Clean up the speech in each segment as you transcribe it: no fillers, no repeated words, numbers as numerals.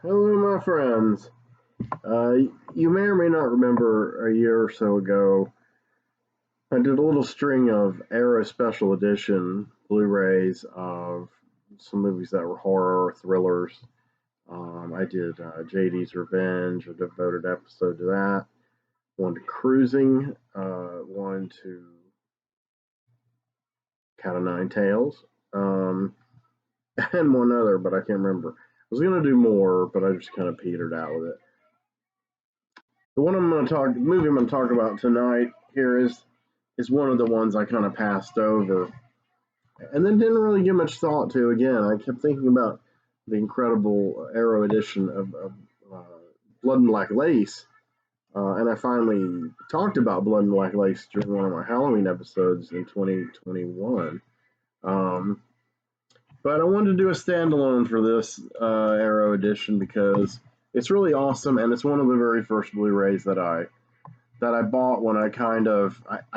Hello, my friends. You may or may not remember a year or so ago, I did a little string of Arrow Special Edition Blu-rays of some movies that were horror thrillers. I did JD's Revenge, a devoted episode to that. One to Cruising, one to Cat o' Nine Tails, and one other, but I can't remember. I was gonna do more, but I just kind of petered out with it. The movie I'm going to talk about tonight here is one of the ones I kind of passed over, and then didn't really give much thought to. Again, I kept thinking about the incredible Arrow edition of Blood and Black Lace, and I finally talked about Blood and Black Lace during one of my Halloween episodes in 2021. But I wanted to do a standalone for this Arrow edition because it's really awesome, and it's one of the very first Blu-rays that I bought when I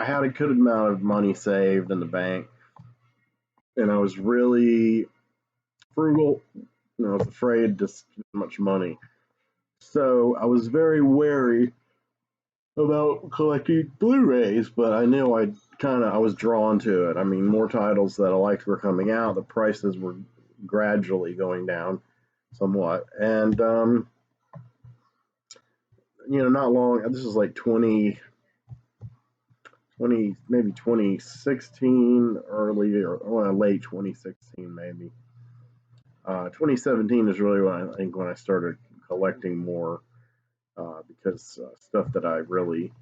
had a good amount of money saved in the bank, and I was really frugal, and I was afraid to spend much money. So I was very wary about collecting Blu-rays, but I knew I was drawn to it. I mean, more titles that I liked were coming out. The prices were gradually going down somewhat, and not long. This is like 20, maybe 2016, early or late 2016, maybe. 2017 is really when I started collecting more, because stuff that I really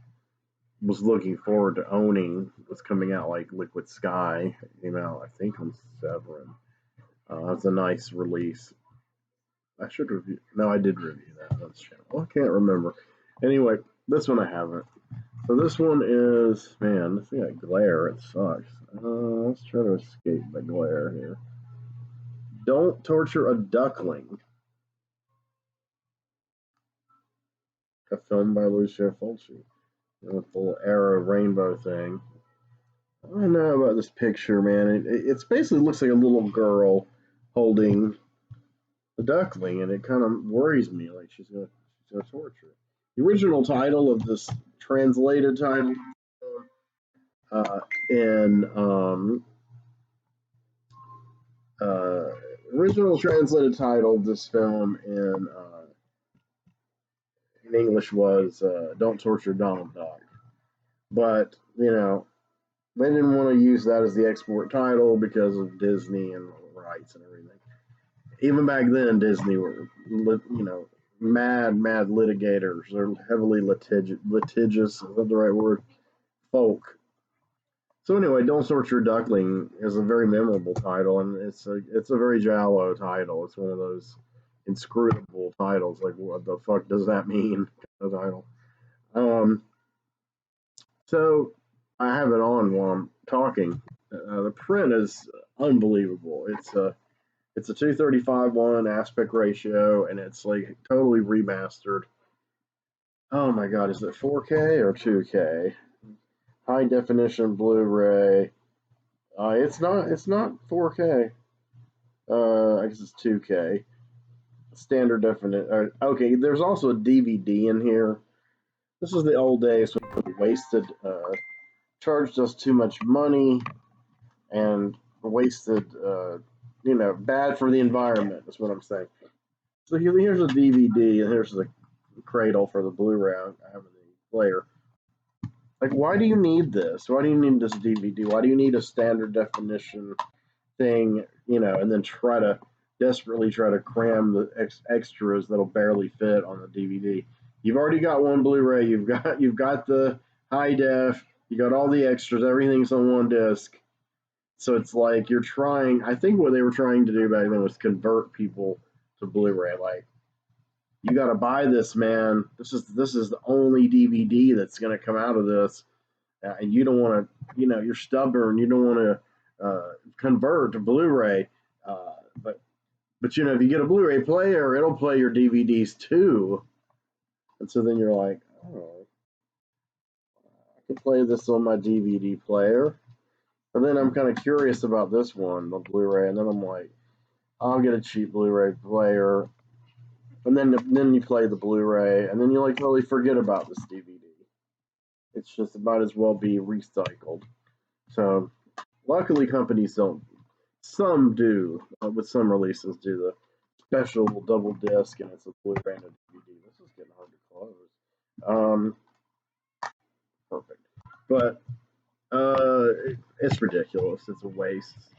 was looking forward to owning was coming out, like Liquid Sky. It came out, I think, on Severin. It's a nice release. I should review. No, I did review that on this channel. Well, I can't remember. Anyway, this one I haven't. So this one is, man, this thing got glare. It sucks. Let's try to escape the glare here. Don't Torture a Duckling. A film by Lucio Fulci. With the little arrow rainbow thing. I don't know about this picture, man. It basically looks like a little girl holding a duckling, and it kind of worries me. Like she's gonna torture it. The original title of this translated title original translated title of this film in English was "Don't Torture Donald Duck," but they didn't want to use that as the export title because of Disney and the rights and everything. Even back then, Disney were, mad litigators. They're heavily litigious. Is that the right word? Folk. So anyway, Don't Torture Duckling is a very memorable title, and it's a very Giallo title. It's one of those inscrutable titles. Like, what the fuck does that mean? The title. So I have it on while I'm talking. The print is unbelievable. It's a 235:1 aspect ratio, and it's like totally remastered. Oh my god, is it 4K or 2K? High definition Blu-ray. It's not 4K. I guess it's 2K. Standard definition. Okay, there's also a DVD in here. This is the old days when we wasted, charged us too much money, and wasted, bad for the environment, is what I'm saying. So here's a DVD, and here's the cradle for the Blu-ray I have in the player. Like, why do you need this? Why do you need this DVD? Why do you need a standard definition thing, and then desperately try to cram the extras that'll barely fit on the DVD? You've already got one Blu-ray. You've got the high def. You got all the extras. Everything's on one disc. So it's like you're trying. I think what they were trying to do back then was convert people to Blu-ray. Like, you got to buy this, man. This is the only DVD that's going to come out of this, and you don't want to. You're stubborn. You don't want to convert to Blu-ray. But if you get a Blu-ray player, it'll play your DVDs too. And so then you're like, oh, I can play this on my DVD player. And then I'm kind of curious about this one, the Blu-ray, and then I'm like, I'll get a cheap Blu-ray player. and then you play the Blu-ray, and then you like totally forget about this DVD. It's just might as well be recycled. So luckily, companies don't. Some do, with some releases, do the special double disc, and it's a Blu-ray and a DVD. This is getting hard to close. Perfect, but it's ridiculous. It's a waste.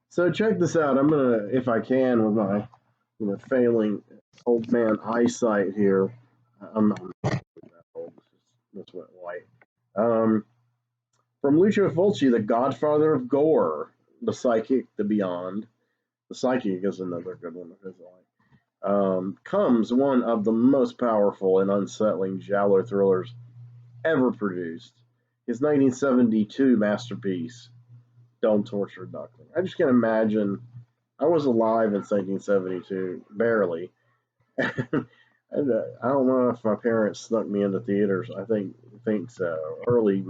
So check this out. I'm gonna, if I can, with my failing old man eyesight here. I'm not that old. This went white. From Lucio Fulci, the godfather of gore, the psychic, the beyond. The psychic is another good one of his life. Comes one of the most powerful and unsettling giallo thrillers ever produced. His 1972 masterpiece, Don't Torture a Duckling. I just can't imagine. I was alive in 1972, barely. I don't know if my parents snuck me into theaters. I think so. Early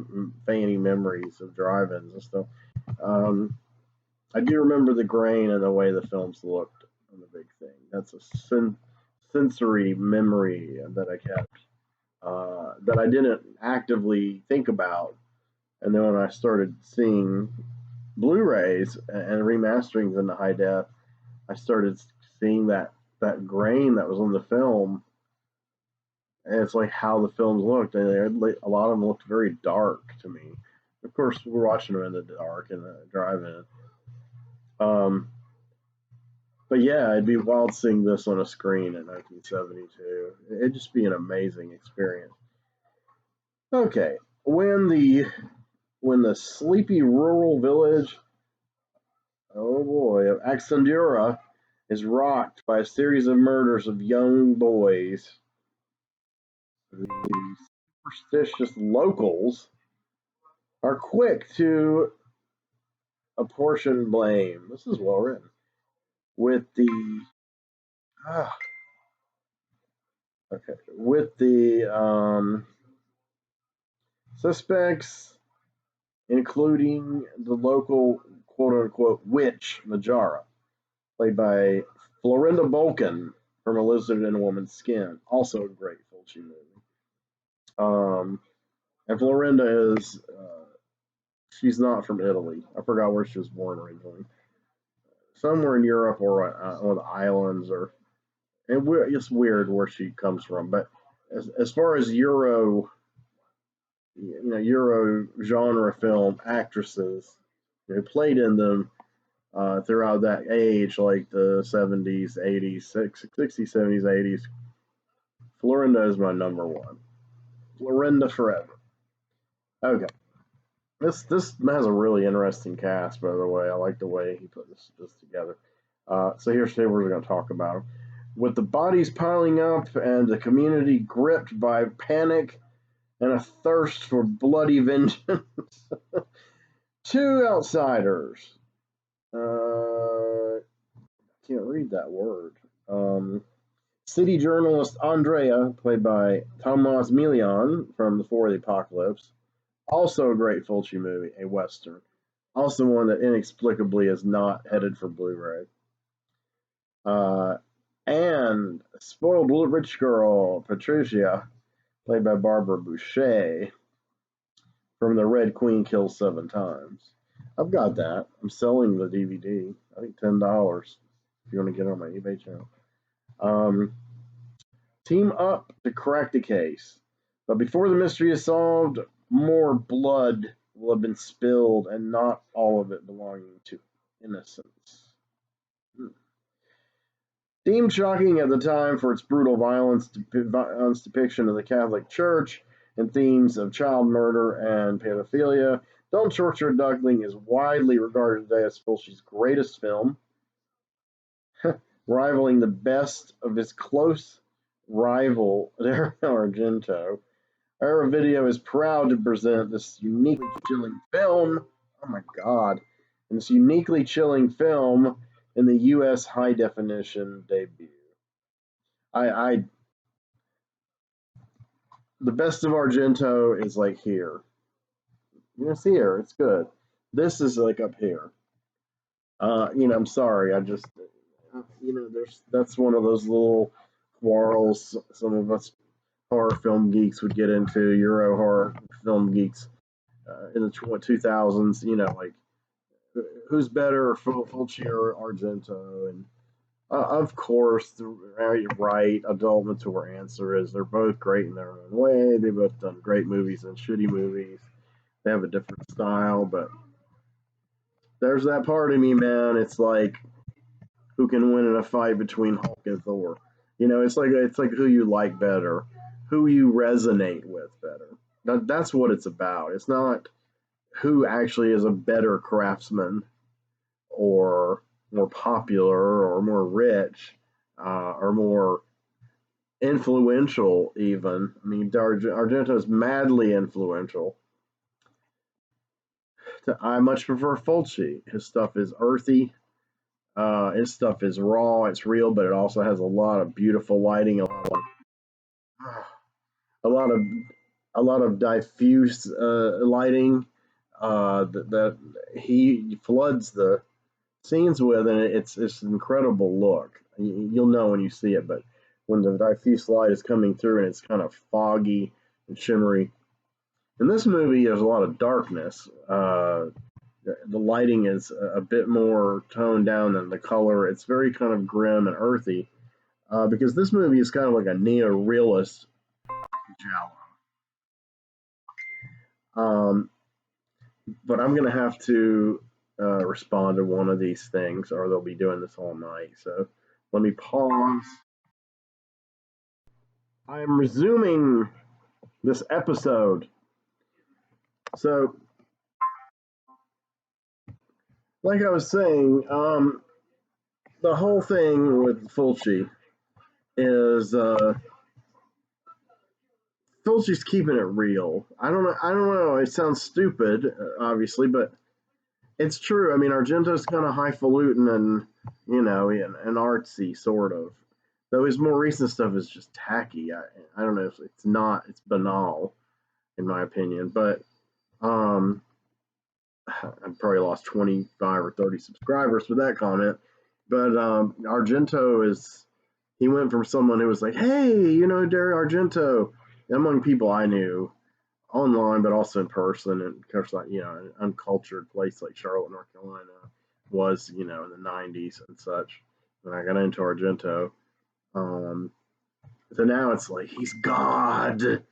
faint memories of drive-ins and stuff. I do remember the grain and the way the films looked on the big thing. That's a sensory memory that I kept, that I didn't actively think about. And then when I started seeing Blu-rays and remasterings in the high def, I started seeing that grain that was on the film. And it's like how the films looked, and a lot of them looked very dark to me. Of course, we're watching them in the dark in the drive-in. But yeah, it'd be wild seeing this on a screen in 1972. It'd just be an amazing experience. Okay, when the sleepy rural village, oh boy, of Axandura is rocked by a series of murders of young boys, the superstitious locals are quick to apportion blame. This is well written. With the suspects, including the local quote-unquote witch Majara, played by Florinda Bolkan from A Lizard in a Woman's Skin, also a great Fulci movie. And Florinda is she's not from Italy. I forgot where she was born originally. Somewhere in Europe or on the islands, or it's weird where she comes from. But as far as Euro genre film actresses who played in them throughout that age, like the 70s, 80s, 60s, 70s, 80s, Florinda is my number one. Florinda forever. Okay. This has a really interesting cast, by the way. I like the way he put this together. So here's what we're going to talk about. With the bodies piling up and the community gripped by panic and a thirst for bloody vengeance, two outsiders. Can't read that word. City journalist Andrea, played by Tomas Milian from Before the Apocalypse. Also a great Fulci movie, a Western. Also one that inexplicably is not headed for Blu-ray. And spoiled rich girl, Patricia, played by Barbara Boucher, from The Red Queen Kills 7 Times. I've got that. I'm selling the DVD. I think $10 if you want to get it on my eBay channel. Team up to crack the case. But before the mystery is solved, more blood will have been spilled, and not all of it belonging to innocents. Deemed shocking at the time for its brutal violence depiction of the Catholic Church and themes of child murder and pedophilia, Don't Torture a Duckling is widely regarded today as Fulci's greatest film, rivaling the best of his close rival, Dario Argento. REVUE is proud to present this uniquely chilling film. Oh my God. And this uniquely chilling film in the U.S. high definition debut. The best of Argento is like here. You know, it's here. It's good. This is like up here. I'm sorry. That's one of those little quarrels some of us horror film geeks would get into, Euro horror film geeks in the 2000s. Like who's better, Fulci or Argento? And of course, right, adult mature answer is they're both great in their own way. They've both done great movies and shitty movies. They have a different style, but there's that part of me, man. It's like who can win in a fight between Hulk and Thor. It's like who you like better, who you resonate with better. That's what it's about. It's not who actually is a better craftsman or more popular or more rich or more influential even. I mean, Argento is madly influential. I much prefer Fulci. His stuff is earthy. His stuff is raw. It's real, but it also has a lot of beautiful lighting, a lot of a lot of diffuse lighting that he floods the scenes with, and it's an incredible look. You'll know when you see it, but when the diffuse light is coming through and it's kind of foggy and shimmery. In this movie, there's a lot of darkness. The lighting is a bit more toned down than the color. It's very kind of grim and earthy because this movie is kind of like a neo-realist giallo. But I'm going to have to respond to one of these things or they'll be doing this all night. So let me pause. I am resuming this episode. So, like I was saying, the whole thing with Fulci is Fulci's keeping it real. I don't know. It sounds stupid, obviously, but it's true. I mean, Argento's kind of highfalutin and and artsy sort of. Though his more recent stuff is just tacky. I don't know if it's not. It's banal, in my opinion. But um, I probably lost 25 or 30 subscribers for that comment. But Argento he went from someone who was like, hey, Dario Argento, among people I knew online, but also in person, and of course, like, an uncultured place like Charlotte, North Carolina was, in the 90s and such. When I got into Argento, um, so now it's like he's God. The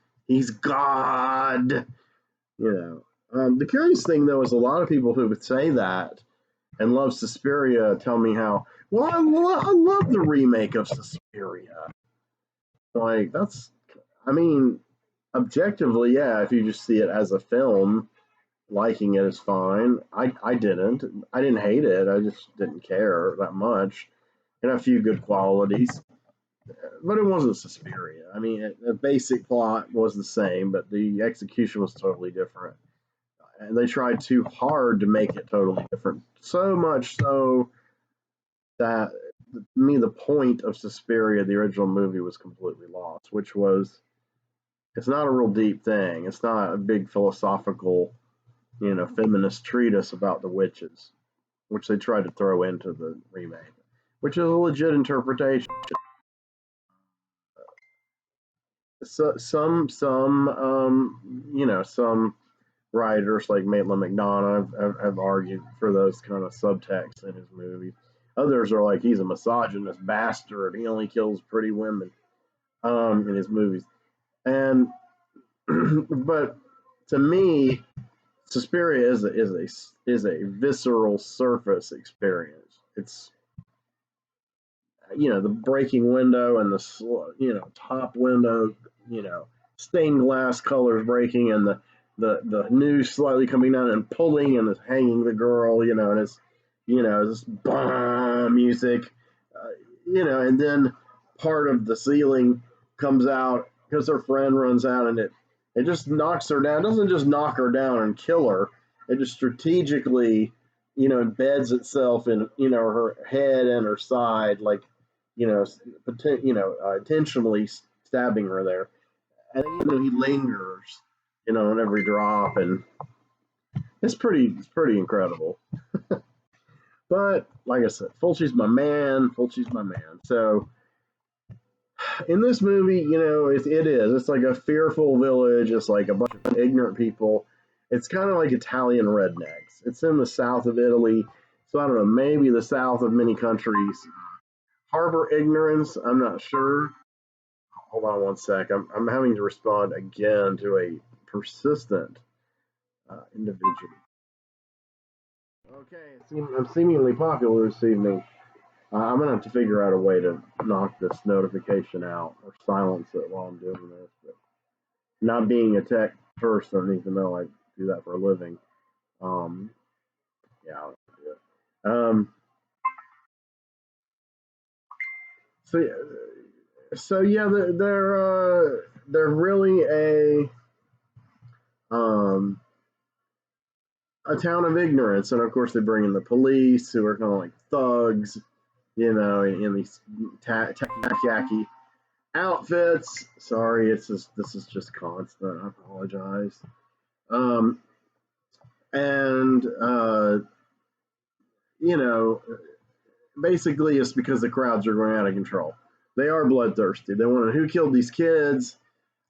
curious thing though is a lot of people who would say that and love Suspiria tell me how well I love the remake of Suspiria. Like I mean, objectively, yeah. If you just see it as a film, liking it is fine. I didn't hate it. I just didn't care that much. And a few good qualities, but it wasn't Suspiria. I mean, the basic plot was the same, but the execution was totally different. And they tried too hard to make it totally different. So much so that to me, the point of Suspiria, the original movie, was completely lost, which was it's not a real deep thing. It's not a big philosophical, feminist treatise about the witches, which they tried to throw into the remake, which is a legit interpretation. So some writers like Maitland McDonough have argued for those kind of subtexts in his movies. Others are like he's a misogynist bastard. He only kills pretty women in his movies. And but to me, Suspiria is a visceral surface experience. It's the breaking window and the top window, stained glass colors breaking and the news slightly coming down and pulling and it's hanging the girl, and it's this bomb music, and then part of the ceiling comes out because her friend runs out and it just knocks her down. It doesn't just knock her down and kill her. It just strategically, embeds itself in her head and her side, like intentionally stabbing her there. And he lingers, on every drop, and it's pretty incredible. But like I said, Fulci's my man. Fulci's my man. So in this movie, it is. It's like a fearful village. It's like a bunch of ignorant people. It's kind of like Italian rednecks. It's in the south of Italy. So I don't know, maybe the south of many countries harbor ignorance. I'm not sure. Hold on one sec. I'm having to respond again to a persistent individual. Okay, I'm seemingly popular this evening. I'm gonna have to figure out a way to knock this notification out or silence it while I'm doing this. But not being a tech person, even though I do that for a living, um, yeah, I'll do it. So, so yeah, they're really um, a town of ignorance, and of course they bring in the police, who are kind of like thugs, in these tacky outfits. Sorry, this is just constant. I apologize. Um, and you know, basically, it's because the crowds are going out of control. They are bloodthirsty. They want to who killed these kids,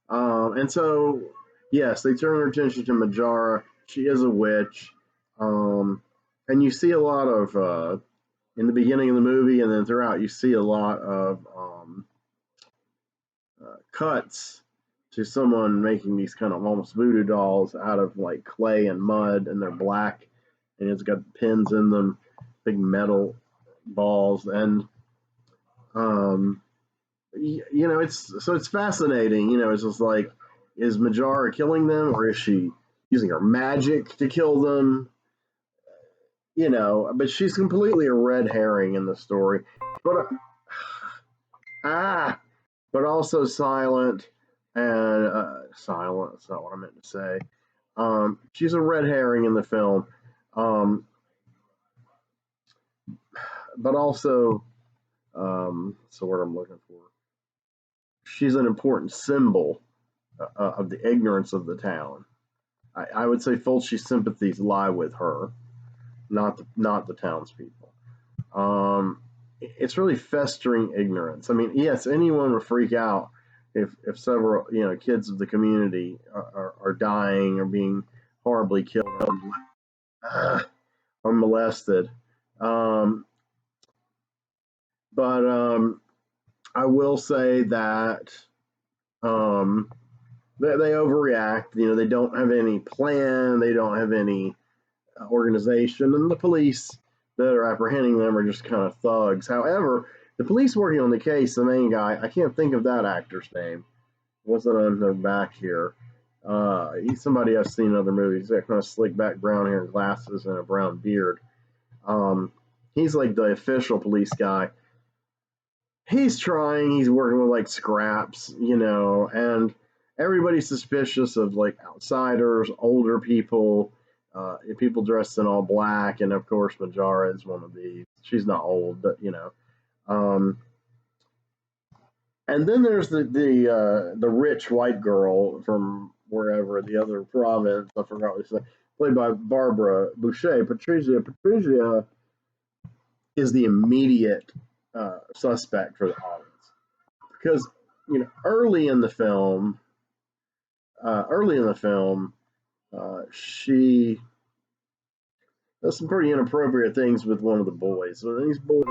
and so yes, they turn their attention to Majara. She is a witch, and you see a lot of in the beginning of the movie, and then throughout, you see a lot of cuts to someone making these kind of almost voodoo dolls out of like clay and mud, and they're black, and it's got pins in them, big metal balls, and um, it's fascinating. It's just like, is Majara killing them, or is she using her magic to kill them? But she's completely a red herring in the story, but ah, but also silent and silent. That's not what I meant to say. She's a red herring in the film, um, but also, so what I'm looking for. She's an important symbol of the ignorance of the town. I would say Fulci's sympathies lie with her, not the townspeople. It's really festering ignorance. I mean, yes, anyone would freak out if several kids of the community are dying or being horribly killed or molested. Um, but I will say that um, they overreact. They don't have any plan. They don't have any organization, and the police that are apprehending them are just kind of thugs. However, the police working on the case, the main guy, I can't think of that actor's name. Wasn't on their back here. He's somebody I've seen in other movies. He's got kind of slick back brown hair and glasses and a brown beard. Um, he's like the official police guy. He's trying. He's working with like scraps, and everybody's suspicious of like outsiders, older people, people dressed in all black, and of course Majara is one of these. She's not old, but Um, and then there's the rich white girl from wherever the other province. I forgot what she said. Played by Barbara Boucher. Patricia is the immediate suspect for the audience because early in the film, she does some pretty inappropriate things with one of the boys. So these boys,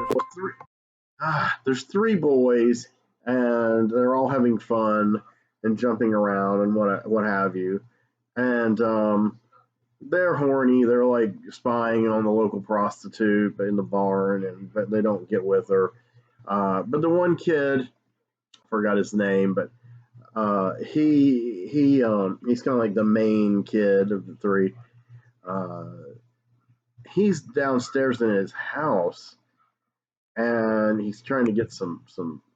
there's three boys, and they're all having fun and jumping around and what have you. And they're horny. They're like spying on the local prostitute in the barn, but they don't get with her. But the one kid, forgot his name, but he's kind of like the main kid of the three. Uh, he's downstairs in his house, and he's trying to get some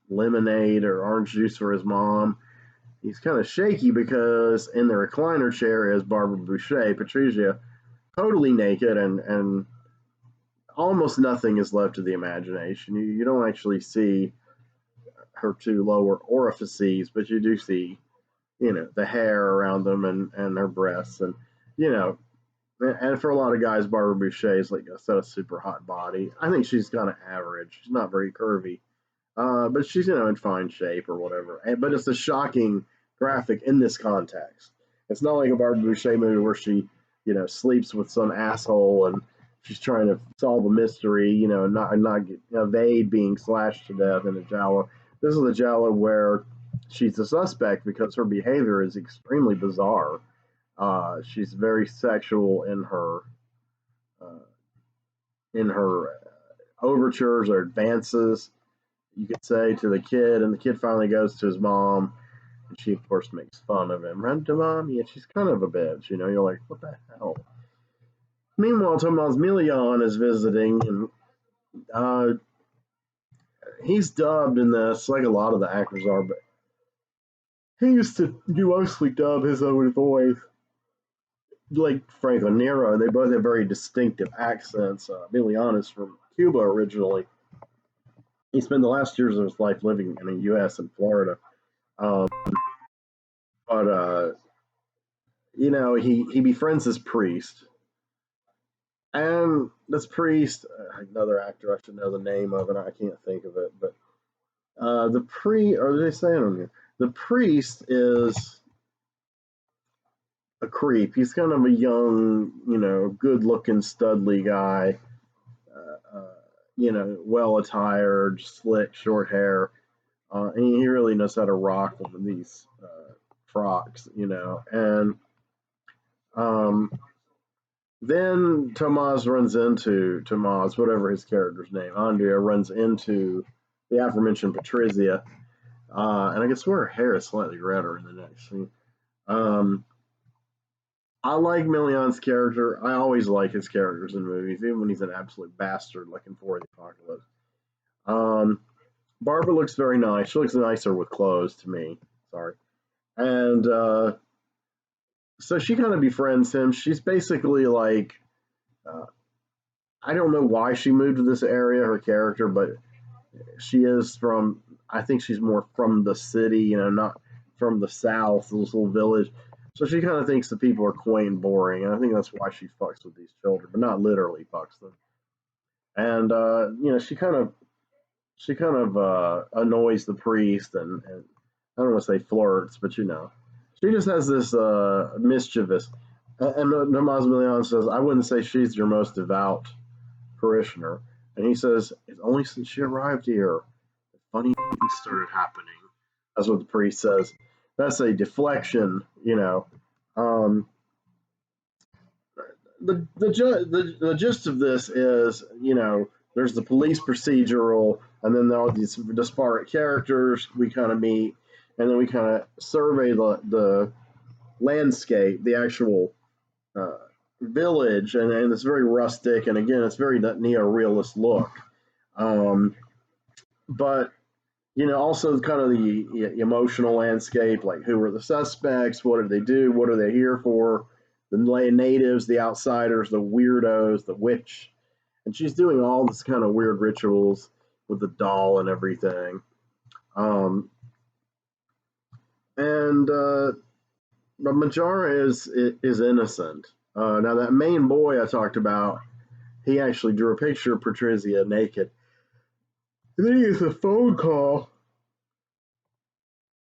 lemonade or orange juice for his mom. He's kind of shaky because in the recliner chair is Barbara Boucher, Patricia, totally naked, and almost nothing is left to the imagination. You don't actually see her two lower orifices, but you do see, the hair around them and her breasts. And, you know, and for a lot of guys, Barbara Boucher is like a super hot body. I think she's kind of average. She's not very curvy, but she's in fine shape or whatever. But it's a shocking graphic in this context. It's not like a Barbara Boucher movie where she sleeps with some asshole and she's trying to solve a mystery. Not get evade being slashed to death in a giallo. This is a giallo where she's a suspect because her behavior is extremely bizarre. She's very sexual uh, in her overtures or advances, you could say, to the kid, and the kid finally goes to his mom, and she of course makes fun of him. Run to mommy, and she's kind of a bitch. You're like, what the hell? Meanwhile, Tomas Milian is visiting, and uh, he's dubbed in this, like a lot of the actors are, but he used to do mostly dub his own voice, like Franco Nero. They both have very distinctive accents. Milian is from Cuba originally. He spent the last years of his life living in the U.S. and Florida. Um, but he befriends this priest, and this priest, another actor I should know the name of, and I can't think of it. But or they say it on here? The priest is a creep. He's kind of a young, good-looking, studly guy. Well attired, slick, short hair. And he really knows how to rock one of these frocks, And then Tomas, whatever his character's name, Andrea runs into the aforementioned Patrizia, and I can swear her hair is slightly redder in the next scene. I like Milian's character. I always like his characters in movies, even when he's an absolute bastard, like in For the Apocalypse. Barbara looks very nice. She looks nicer with clothes to me. Sorry. And so she kind of befriends him. She's basically like, uh, I don't know why she moved to this area, her character, but I think she's more from the city, not from the south, this little village. So she kind of thinks the people are quaint and boring, and I think that's why she fucks with these children, but not literally fucks them. And she kind of annoys the priest, and I don't want to say flirts, but she just has this mischievous. And Namaz Milian says, "I wouldn't say she's your most devout parishioner," and he says, "It's only since she arrived here that funny things started happening." That's what the priest says. That's a deflection. Um, the gist of this is, there's the police procedural, and then there are these disparate characters we kind of meet, and then we kind of survey the landscape, the actual uh, village, and it's very rustic, and again, it's very that neo-realist look. Um, but also kind of the emotional landscape, like who are the suspects, what do they do, what are they here for, the natives, the outsiders, the weirdos, the witch, and she's doing all this kind of weird rituals with the doll and everything. But Majara is innocent. Now that main boy I talked about, he actually drew a picture of Patrizia naked. And then he gets a phone call,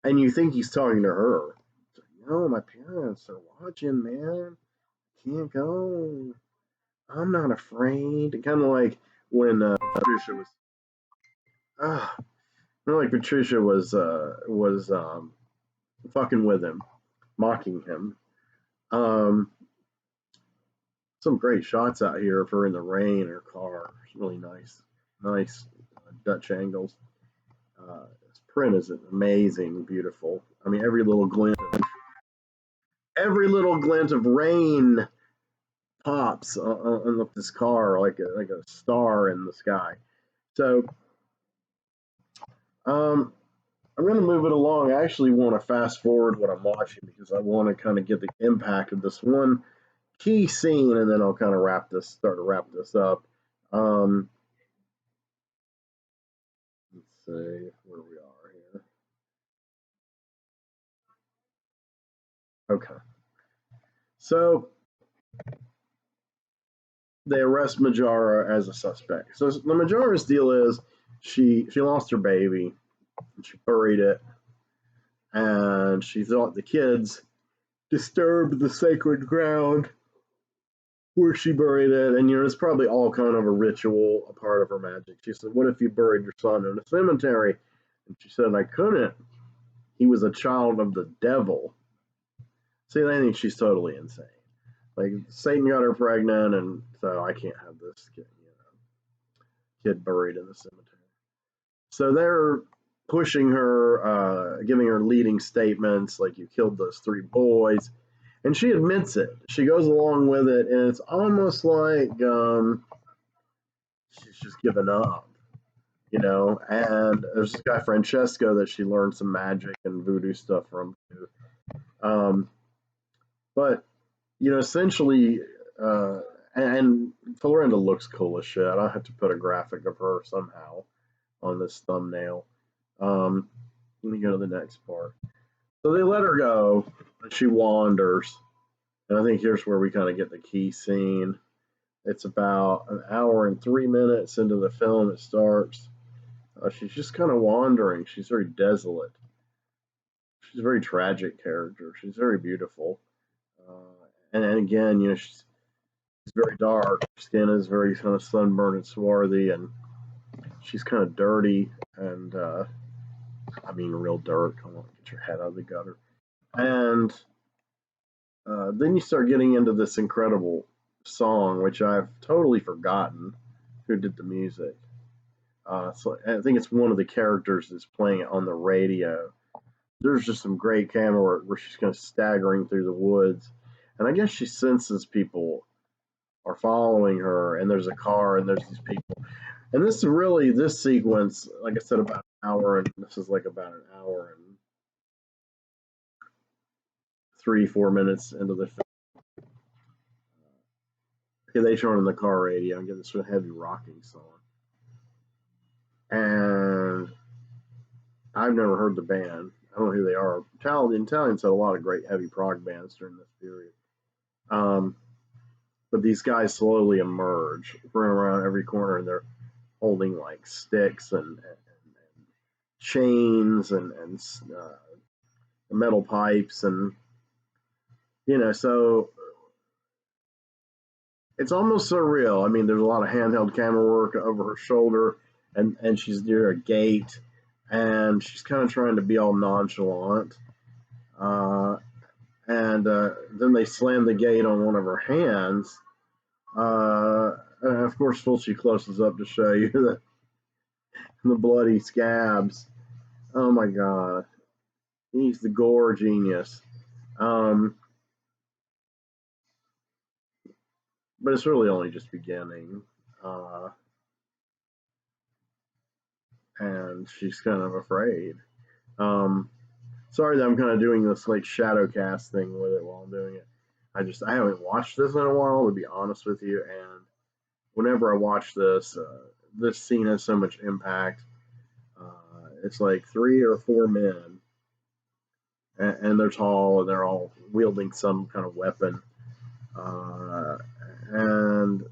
and you think he's talking to her. It's like, no, my parents are watching, man. Can't go. I'm not afraid. Kind of like when Patricia was, uh, like Patricia was fucking with him, mocking him. Um, some great shots out here of her in the rain in her car. It's really nice Dutch angles. This print is amazing, beautiful. I mean, every little glint of rain pops on this car like a star in the sky. So um, I'm going to move it along. I actually want to fast forward what I'm watching because I want to kind of get the impact of this one key scene, and then I'll kind of start to wrap this up. Let's see where we are here. Okay. So they arrest Majara as a suspect. So the Majara's deal is she lost her baby, and she buried it, and she thought the kids disturbed the sacred ground where she buried it, and it's probably all kind of a ritual, a part of her magic. She said, "What if you buried your son in a cemetery?" And she said, "I couldn't. He was a child of the devil." See, I think she's totally insane. Like, Satan got her pregnant, and so I can't have this kid buried in the cemetery. So they're pushing her, giving her leading statements like, "You killed those 3 boys." And she admits it. She goes along with it, and it's almost like she's just given up, And there's this guy, Francesco, that she learned some magic and voodoo stuff from, too. But, essentially, and Florinda looks cool as shit. I have to put a graphic of her somehow on this thumbnail. Let me go to the next part. So they let her go, and she wanders. And I think here's where we kind of get the key scene. It's about an hour and 3 minutes into the film. It starts. She's just kind of wandering. She's very desolate. She's a very tragic character. She's very beautiful. And again, she's very dark. Her skin is very kind of sunburned and swarthy, and she's kind of dirty. And I mean, real dirt. Come on, get your head out of the gutter. And then you start getting into this incredible song, which I've totally forgotten who did the music. So I think it's one of the characters that's playing it on the radio. There's just some great camera work where she's kind of staggering through the woods. And I guess she senses people are following her, and there's a car, and there's these people. And this sequence, like I said, about an hour, and this is like about an hour and 3-4 minutes into the film. Okay, they turn on the car radio and get this heavy rocking song. And I've never heard the band. I don't know who they are. Italians had a lot of great heavy prog bands during this period. But these guys slowly emerge, run around every corner, and they're holding like sticks and chains and metal pipes, and so it's almost surreal. I mean, there's a lot of handheld camera work over her shoulder, and she's near a gate, and she's kind of trying to be all nonchalant. And then they slam the gate on one of her hands. And of course, Fulci closes up to show you the bloody scabs. Oh my God. He's the gore genius. But it's really only just beginning. And she's kind of afraid. Sorry that I'm kind of doing this like shadow cast thing with it while I'm doing it. I haven't watched this in a while, to be honest with you, and whenever I watch this, this scene has so much impact. It's like 3 or 4 men, and they're tall, and they're all wielding some kind of weapon, and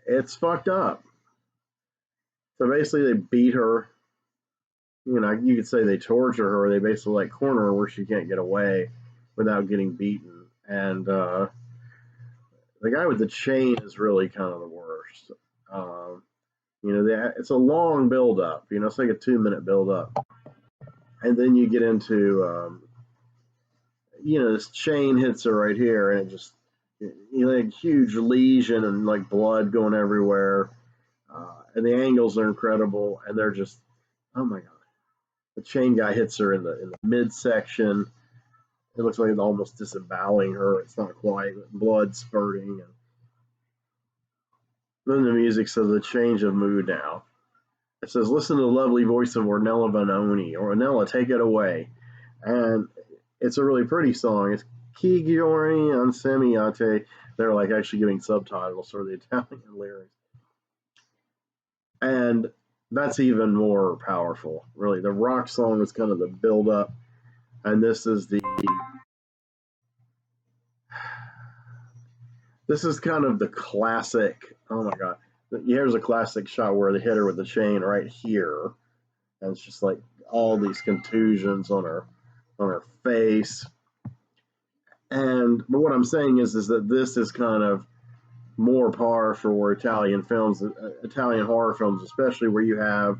it's fucked up. So basically, they beat her. You could say they torture her, or they basically like corner her where she can't get away without getting beaten. And the guy with the chain is really kind of the worst. It's a long build up. It's like a 2-minute build up, and then you get into this chain hits her right here, and it just like huge lesion and like blood going everywhere, and the angles are incredible, and they're just, oh my God. The chain guy hits her in the midsection. It looks like it's almost disemboweling her. It's not quite. Blood spurting. And then the music says a change of mood now. It says, "Listen to the lovely voice of Ornella Vanoni," or "Ornella, take it away." And it's a really pretty song. It's "Chi giorni ansemiate." They're like actually giving subtitles for the Italian lyrics. And that's even more powerful, really. The rock song is kind of the build up, and this is the This is kind of the classic. Oh my god! Here's a classic shot where they hit her with the chain right here, and it's just like all these contusions on her face. But what I'm saying is that this is kind of more par for Italian films, Italian horror films, especially where you have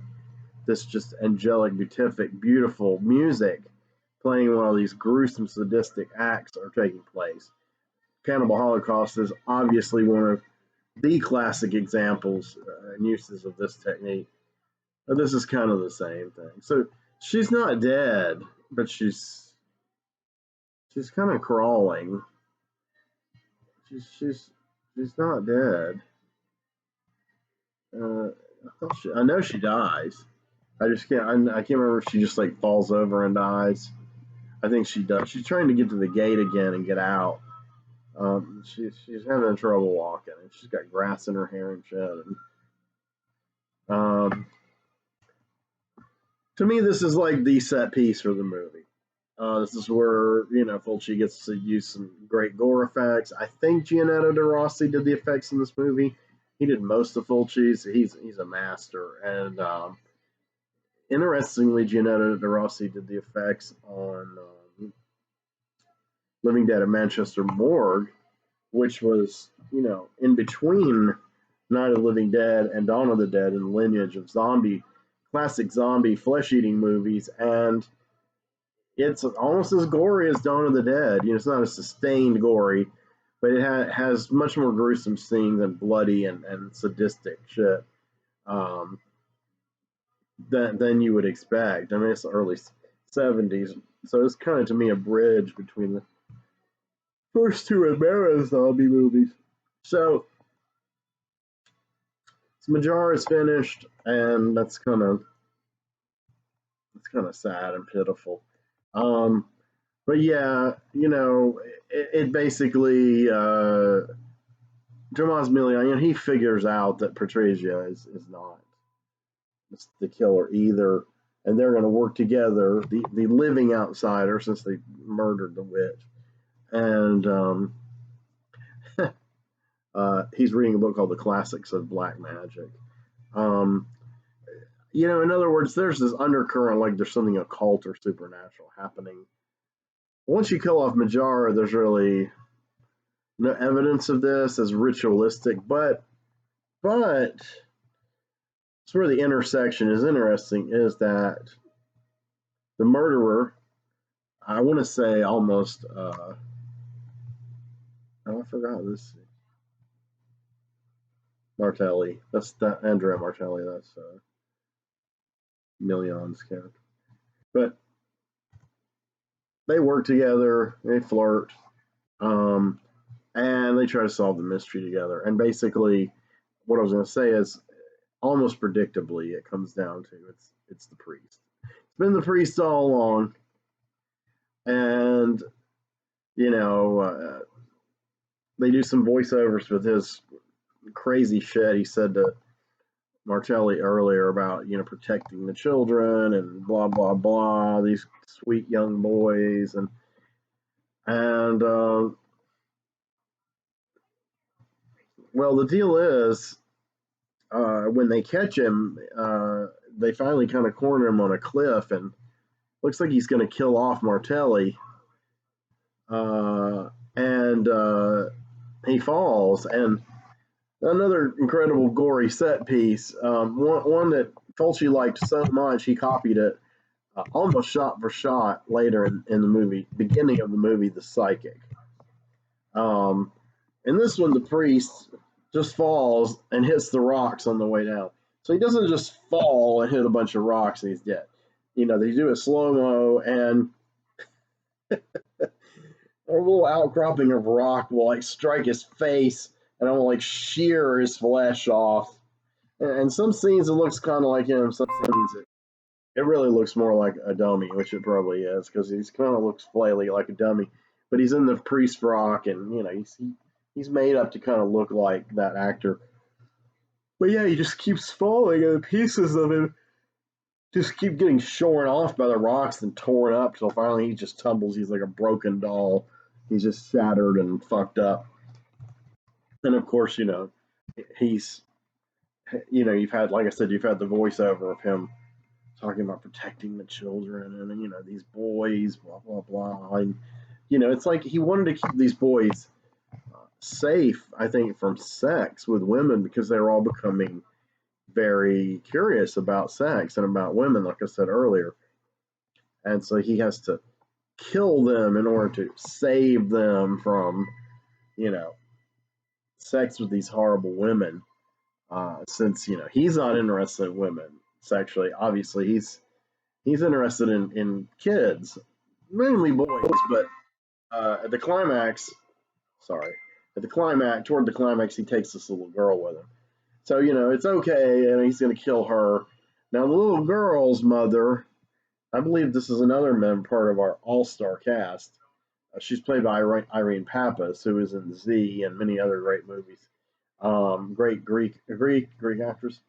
this just angelic, beatific, beautiful music playing while these gruesome, sadistic acts are taking place. Cannibal Holocaust is obviously one of the classic examples and uses of this technique. But this is kind of the same thing. So she's not dead, but she's kind of crawling. She's not dead. I know she dies. I just can't. I can't remember if she just like falls over and dies. I think she does. She's trying to get to the gate again and get out. She's having trouble walking, and she's got grass in her hair and shit. And, to me, this is like the set piece for the movie. This is where Fulci gets to use some great gore effects. I think Giannetto de Rossi did the effects in this movie. He did most of Fulci's. He's a master. And interestingly, Giannetto de Rossi did the effects on Living Dead at Manchester Morgue, which was in between Night of the Living Dead and Dawn of the Dead in the lineage of classic zombie flesh-eating movies, and it's almost as gory as Dawn of the Dead. It's not a sustained gory, but it has much more gruesome scenes and bloody and sadistic shit than you would expect. I mean, it's the early 70s, so it's kind of, to me, a bridge between the first two Romero zombie movies. So Majara is finished, and that's kind of sad and pitiful. But yeah, it basically Tomas Milian, he figures out that Patricia is not the killer either, and they're going to work together, the living outsider, since they murdered the witch. And he's reading a book called The Classics of Black Magic. In other words, there's this undercurrent, like there's something occult or supernatural happening. Once you kill off Majara, there's really no evidence of this as ritualistic, but it's where the intersection is interesting, is that the murderer, I want to say almost, I forgot this. Martelli. That's that Andrea Martelli. That's Million's character. But they work together, they flirt, and they try to solve the mystery together. And basically, what I was going to say is, almost predictably, it comes down to it's the priest. It's been the priest all along, and they do some voiceovers with his crazy shit he said to Martelli earlier about protecting the children and blah blah blah, these sweet young boys, and well, the deal is, when they catch him, they finally kind of corner him on a cliff, and looks like he's going to kill off Martelli, and he falls. And another incredible gory set piece, one that Fulci liked so much he copied it almost shot for shot later in the movie, beginning of the movie, The Psychic. In this one, the priest just falls and hits the rocks on the way down. So he doesn't just fall and hit a bunch of rocks and he's dead. They do a slow-mo, and a little outcropping of rock will like strike his face, and it will like shear his flesh off. And some scenes it looks kind of like him. Some scenes it really looks more like a dummy, which it probably is, because he's kind of looks flaily like a dummy. But he's in the priest rock, and he's made up to kind of look like that actor. But yeah, he just keeps falling, and the pieces of him just keep getting shorn off by the rocks and torn up till finally he just tumbles. He's like a broken doll. He's just shattered and fucked up. And of course, he's, you've had, like I said, you've had the voiceover of him talking about protecting the children and then, these boys, blah, blah, blah. And, it's like he wanted to keep these boys safe, I think, from sex with women because they were all becoming very curious about sex and about women, like I said earlier. And so he has to kill them in order to save them from, you know, sex with these horrible women. Since he's not interested in women sexually, obviously he's interested in kids, mainly boys. But at the climax, sorry, toward the climax, he takes this little girl with him. So it's okay, and he's going to kill her. Now the little girl's mother, I believe this is another part of our all-star cast. She's played by Irene Pappas, who is in Z and many other great movies. Great Greek actress.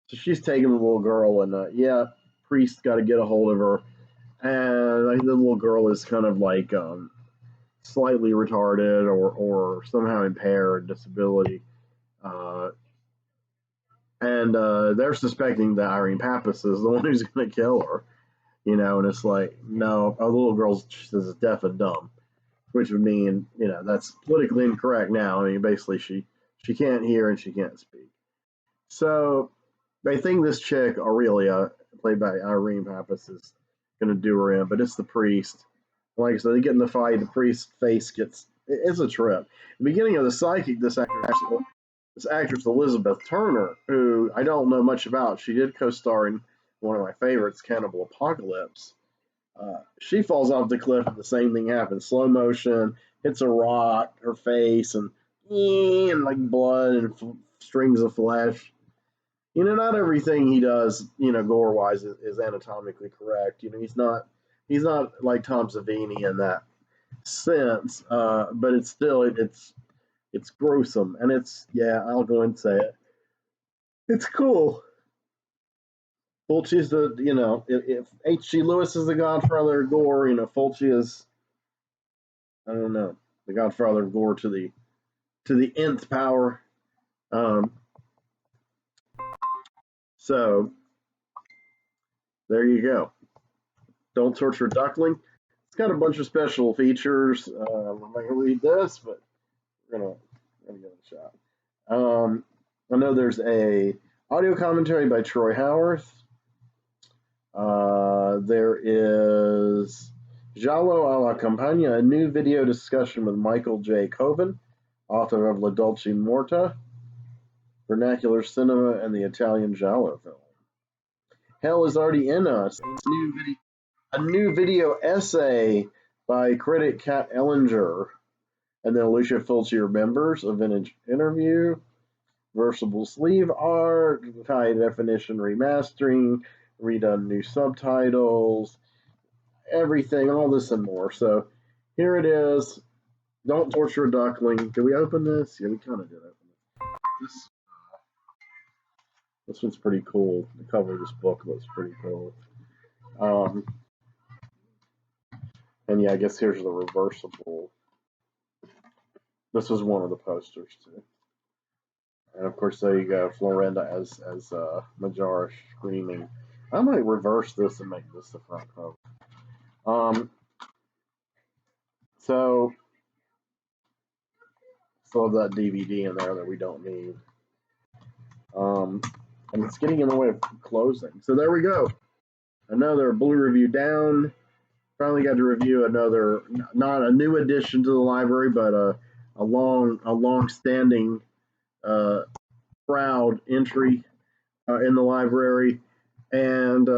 So she's taking the little girl, and priest got to get a hold of her, and the little girl is kind of like slightly retarded or somehow impaired, disability, and they're suspecting that Irene Pappas is the one who's going to kill her. And it's like, no, a little girl is deaf and dumb, which would mean, that's politically incorrect now. I mean, basically, she can't hear and she can't speak. So they think this chick, Aurelia, played by Irene Pappas, is going to do her in, but it's the priest. Like I said, they get in the fight, the priest's face it's a trip. The beginning of the psychic, this actress Elizabeth Turner, who I don't know much about, she did co-star in one of my favorites, Cannibal Apocalypse. She falls off the cliff and the same thing happens. Slow motion, hits a rock, her face, and like blood and strings of flesh. Not everything he does, gore wise is anatomically correct. He's not like Tom Savini in that sense, but it's still it's gruesome, and I'll go and say it. It's cool. Fulci's if H.G. Lewis is the godfather of gore, Fulci is, I don't know, the godfather of gore to the nth power. Um, so there you go. Don't Torture Duckling. It's got a bunch of special features. I'm not gonna read this, but we're gonna give it a shot. I know there's a audio commentary by Troy Howarth. There is Giallo alla Campagna, a new video discussion with Michael J. Coven, author of La Dolce Morta, vernacular cinema, and the Italian Giallo film. Hell is Already in Us, a new video essay by critic Kat Ellinger, and then Lucio Fulci Remembers, a vintage interview, reversible sleeve art, high definition remastering, redone new subtitles, everything, all this and more. So here it is. Don't Torture a Duckling. Did we open this? Yeah, we kind of did open it. This one's pretty cool. The cover of this book looks pretty cool. And I guess here's the reversible. This was one of the posters too. And of course, there you go, Florinda as Majara screaming. I might reverse this and make this the front cover. So still have that DVD in there that we don't need. And it's getting in the way of closing. So there we go. Another blue review down. Finally got to review another, not a new addition to the library, but a long-standing proud entry in the library, and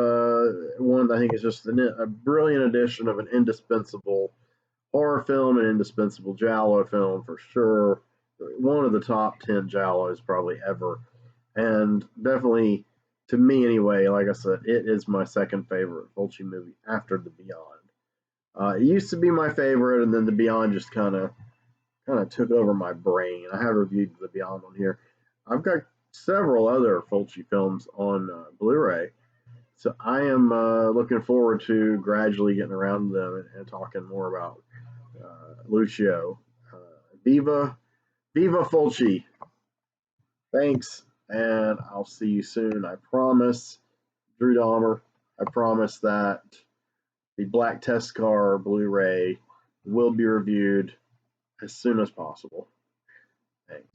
one I think is just a brilliant addition of an indispensable horror film, an indispensable Giallo film for sure. One of the top 10 Giallos probably ever, and definitely, to me anyway, like I said, it is my second favorite Fulci movie after The Beyond. It used to be my favorite, and then The Beyond just kind of took over my brain. I have reviewed The Beyond on here. I've got several other Fulci films on Blu-ray, so I am looking forward to gradually getting around to them and talking more about Lucio. Viva Viva Fulci. Thanks, and I'll see you soon. I promise. Drew Dahmer. I promise that the Black Test Car Blu-ray will be reviewed as soon as possible. Thanks.